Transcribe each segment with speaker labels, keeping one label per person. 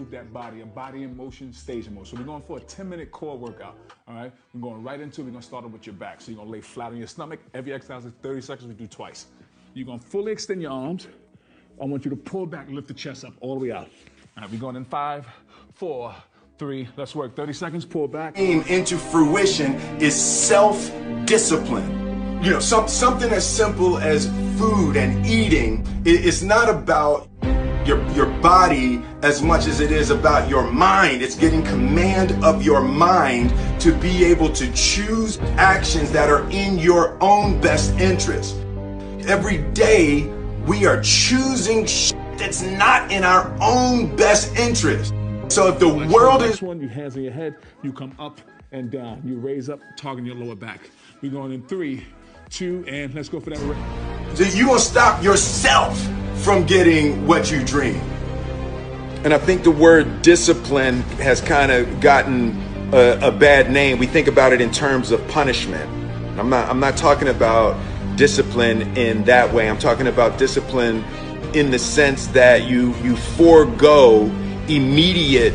Speaker 1: move that body, a body in motion, stage in motion. So we're going for a 10-minute core workout, all right? We're going right into it. We're going to start it with your back. So you're going to lay flat on your stomach. Every exercise is 30 seconds. We do twice. You're going to fully extend your arms. I want you to pull back, lift the chest up all the way out. All right, we're going in 5, 4, 3. Let's work. 30 seconds, pull back.
Speaker 2: Into fruition is self-discipline. You know, something as simple as food and eating. It's not about your body as much as it is about your mind. It's getting command of your mind to be able to choose actions that are in your own best interest. Every day we are choosing that's not in our own best interest. So if the world is
Speaker 1: one, your hands on your head, you come up and down. You raise up, targeting your lower back. We're going in 3, 2, and let's go for that.
Speaker 2: So you're gonna stop yourself from getting what you dream. And I think the word discipline has kind of gotten a bad name. We think about it in terms of punishment. I'm not talking about discipline in that way. I'm talking about discipline in the sense that you forego immediate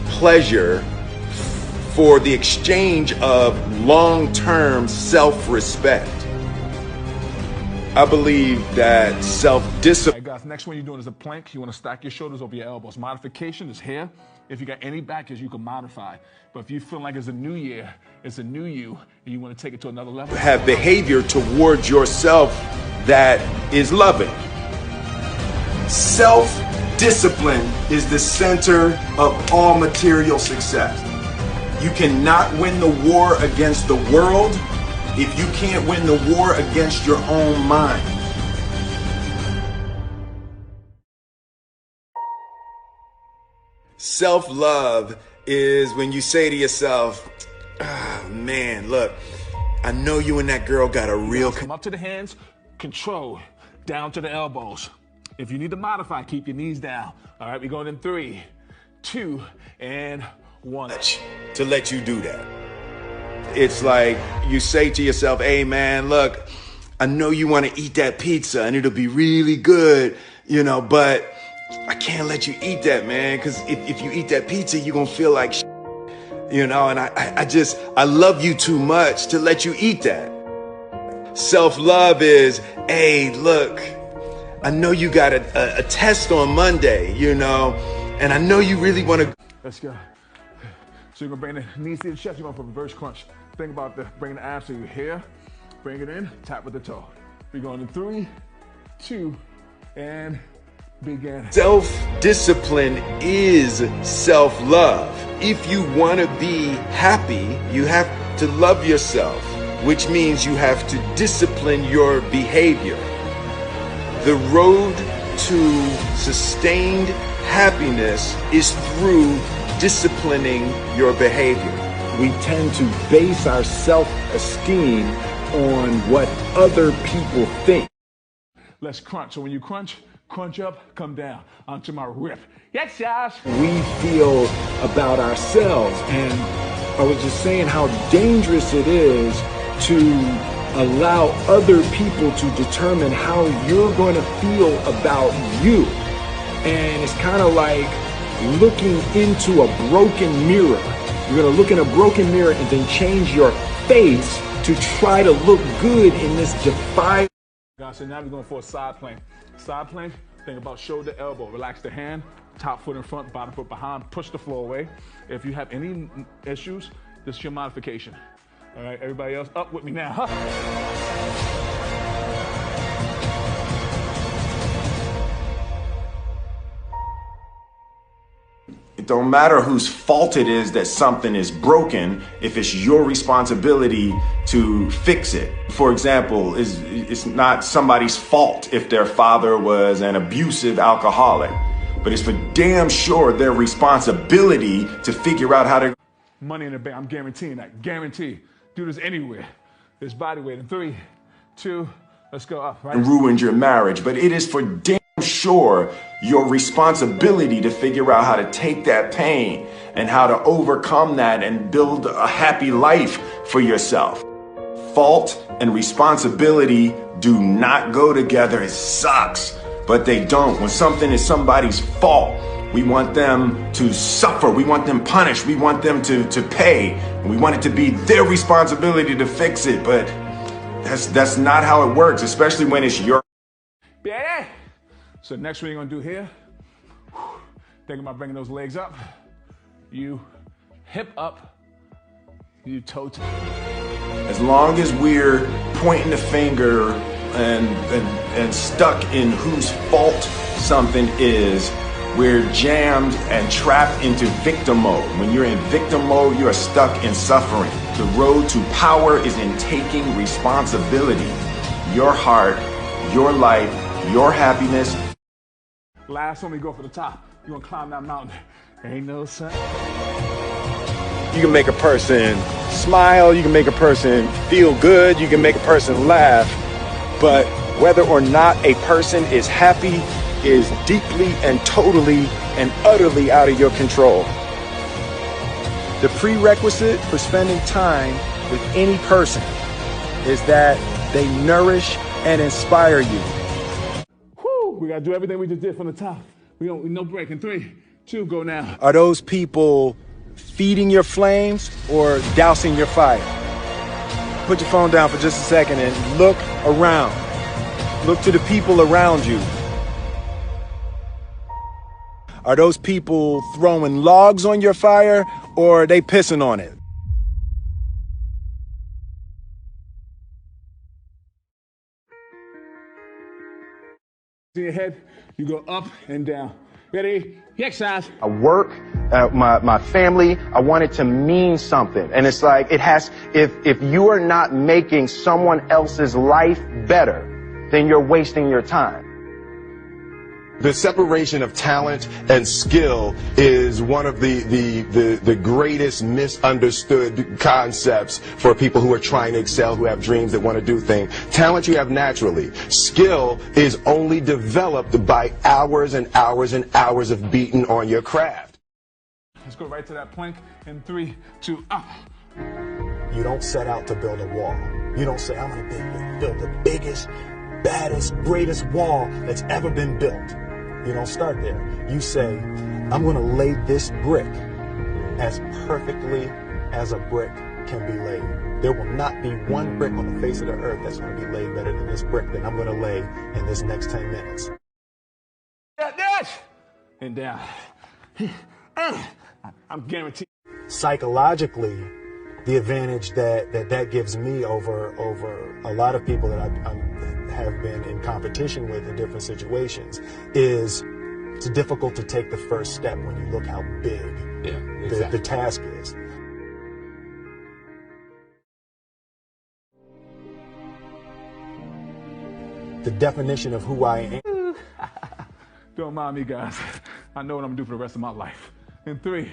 Speaker 2: pleasure for the exchange of long-term self-respect. I believe that self-discipline.
Speaker 1: All right, guys, next one you're doing is a plank. You want to stack your shoulders over your elbows. Modification is here. If you got any backers, you can modify. But if you feel like it's a new year, it's a new you, and you want to take it to another level.
Speaker 2: Have behavior towards yourself that is loving. Self-discipline is the center of all material success. You cannot win the war against the world if you can't win the war against your own mind. Self-love is when you say to yourself, oh, man, look, I know you and that girl got a real...
Speaker 1: Come up to the hands, control, down to the elbows. If you need to modify, keep your knees down. All right, we're going in 3, 2, and 1.
Speaker 2: To let you do that. It's like you say to yourself, hey man, look, I know you want to eat that pizza and it'll be really good, you know, but I can't let you eat that, man, because if you eat that pizza, you're going to feel like shit, you know, and I love you too much to let you eat that. Self-love is, hey, look, I know you got a test on Monday, you know, and I know you really want to.
Speaker 1: Let's go. So you're going to bring the knees to the chest. You're going for a reverse crunch. Think about bringing the abs to your here. Bring it in, tap with the toe. We're going in 3, 2, and begin.
Speaker 2: Self-discipline is self-love. If you want to be happy, you have to love yourself, which means you have to discipline your behavior. The road to sustained happiness is through disciplining your behavior.
Speaker 3: We tend to base our self-esteem on what other people think.
Speaker 1: Let's crunch. So when you crunch up, come down onto my rip. Yes, Josh.
Speaker 3: We feel about ourselves, and I was just saying how dangerous it is to allow other people to determine how you're going to feel about you. And it's kind of like looking into a broken mirror. You're going to look in a broken mirror and then change your face to try to look good in this defiant.
Speaker 1: Guys, so now we're going for a side plank. Side plank, think about shoulder, elbow. Relax the hand, top foot in front, bottom foot behind. Push the floor away. If you have any issues, this is your modification. All right, everybody else up with me now.
Speaker 2: It don't matter whose fault it is that something is broken if it's your responsibility to fix it. For example, it's not somebody's fault if their father was an abusive alcoholic, but it's for damn sure their responsibility to figure out how to...
Speaker 1: Money in the bank, I'm guaranteeing that, guarantee. Do this anywhere. This body weight in 3, 2, let's go up, right?
Speaker 2: Ruined your marriage, but it is for damn sure your responsibility to figure out how to take that pain and how to overcome that and build a happy life for yourself. Fault and responsibility do not go together. It sucks, but they don't. When something is somebody's fault, We want them to suffer. We want them punished. We want them to pay. And we want it to be their responsibility to fix it. But that's not how it works, especially when it's your.
Speaker 1: Yeah. So next what you're gonna do here, think about bringing those legs up. You hip up, you toe to.
Speaker 2: As long as we're pointing the finger and stuck in whose fault something is, we're jammed and trapped into victim mode. When you're in victim mode, you are stuck in suffering. The road to power is in taking responsibility. Your heart, your life, your happiness.
Speaker 1: Last one, we go for the top. You're gonna climb that mountain. Ain't no sense.
Speaker 3: You can make a person smile, you can make a person feel good, you can make a person laugh, but whether or not a person is happy is deeply and totally and utterly out of your control. The prerequisite for spending time with any person is that they nourish and inspire you.
Speaker 1: Whew, we gotta do everything we just did from the top. No break in 3, 2, go now.
Speaker 3: Are those people feeding your flames or dousing your fire? Put your phone down for just a second and look around. Look to the people around you. Are those people throwing logs on your fire or are they pissing on it?
Speaker 1: In your head, you go up and down. Ready? Exercise.
Speaker 3: I work, my family, I want it to mean something. And it's like, if you are not making someone else's life better, then you're wasting your time.
Speaker 4: The separation of talent and skill is one of the greatest misunderstood concepts for people who are trying to excel, who have dreams, that want to do things. Talent you have naturally. Skill is only developed by hours and hours and hours of beating on your craft.
Speaker 1: Let's go right to that plank in 3, 2, up.
Speaker 3: You don't set out to build a wall. You don't say, I'm going to build the biggest, baddest, greatest wall that's ever been built. You don't start there. You say, I'm going to lay this brick as perfectly as a brick can be laid. There will not be one brick on the face of the earth that's going to be laid better than this brick that I'm going to lay in this next 10 minutes.
Speaker 1: And down. I'm guaranteed.
Speaker 3: Psychologically, the advantage that gives me over a lot of people that I have been in competition with in different situations is it's difficult to take the first step when you look how big the task is. The definition of who I am.
Speaker 1: Don't mind me, guys. I know what I'm gonna do for the rest of my life. In 3,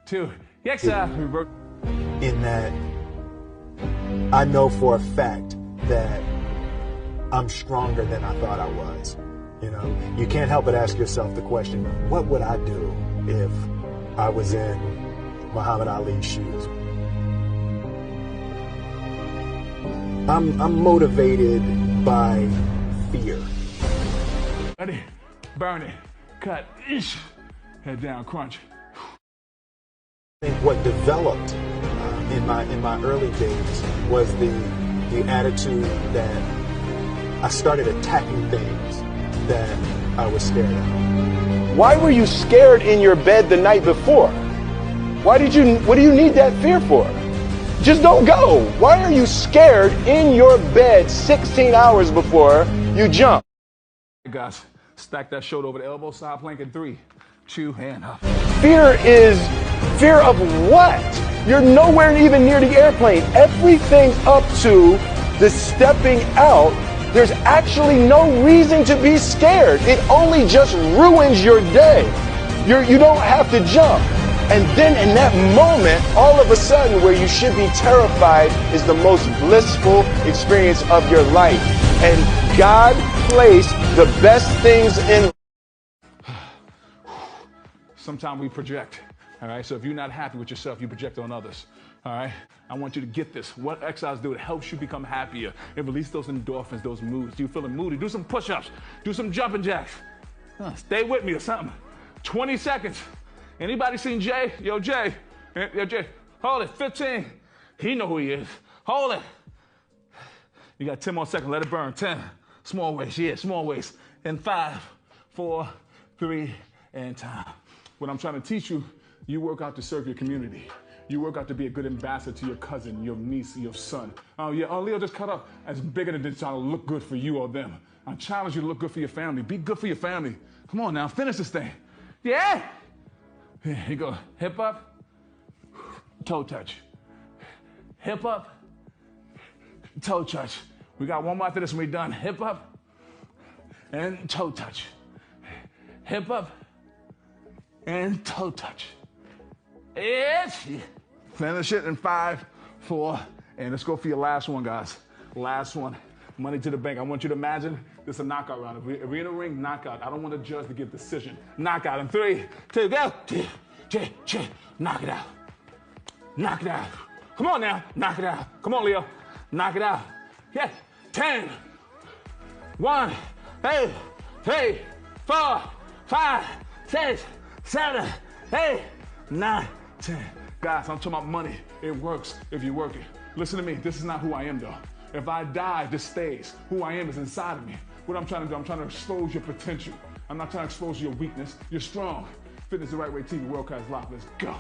Speaker 1: 2, exercise.
Speaker 3: In that I know for a fact that I'm stronger than I thought I was. You know, you can't help but ask yourself the question, what would I do if I was in Muhammad Ali's shoes? I'm motivated by fear.
Speaker 1: Ready? Burn it. Cut. Ish. Head down. Crunch.
Speaker 3: I think what developed in my early days was the attitude that I started attacking things that I was scared of. Why were you scared in your bed the night before? What do you need that fear for? Just don't go. Why are you scared in your bed 16 hours before you jump?
Speaker 1: Hey guys, stack that shoulder over the elbow, side plank in 3, 2, and up.
Speaker 3: Fear of what? You're nowhere even near the airplane. Everything up to the stepping out, there's actually no reason to be scared. It only just ruins your day. You don't have to jump. And then in that moment, all of a sudden, where you should be terrified is the most blissful experience of your life. And God placed the best things in.
Speaker 1: Sometimes we project, all right? So if you're not happy with yourself, you project on others, all right? I want you to get this. What exercise do? It helps you become happier. It releases those endorphins, those moods. You're feeling moody. Do some push-ups. Do some jumping jacks. Stay with me or something. 20 seconds. Anybody seen Jay? Yo, Jay. Yo, Jay. Hold it. 15. He know who he is. Hold it. You got 10 more seconds. Let it burn. 10. Small waist. Yeah, small waist. And 5, 4, 3, and time. What I'm trying to teach you, you work out to serve your community. You work out to be a good ambassador to your cousin, your niece, your son. Oh, yeah. Oh, Leo just cut up. That's bigger than trying to look good for you or them. I challenge you to look good for your family. Be good for your family. Come on now. Finish this thing. Yeah. Here you go. Hip up. Toe touch. Hip up. Toe touch. We got one more after this when we're done. Hip up. And toe touch. Hip up. And toe touch. It's finish it in 5, 4, and let's go for your last one, guys. Last one. Money to the bank. I want you to imagine this is a knockout round. If we're in a ring, knockout. I don't want the judge to give decision. Knockout in 3, 2, go. Knock it out. Knock it out. Come on now. Knock it out. Come on, Leo. Knock it out. Yeah. 10. 1, 2, 3, 4, 5, 6, 7, 8, 9, 10. Guys, I'm talking about money. It works if you work it. Listen to me. This is not who I am, though. If I die, this stays. Who I am is inside of me. What I'm trying to do, I'm trying to expose your potential. I'm not trying to expose your weakness. You're strong. Fitness the Right Way TV, World Class Life. Let's go.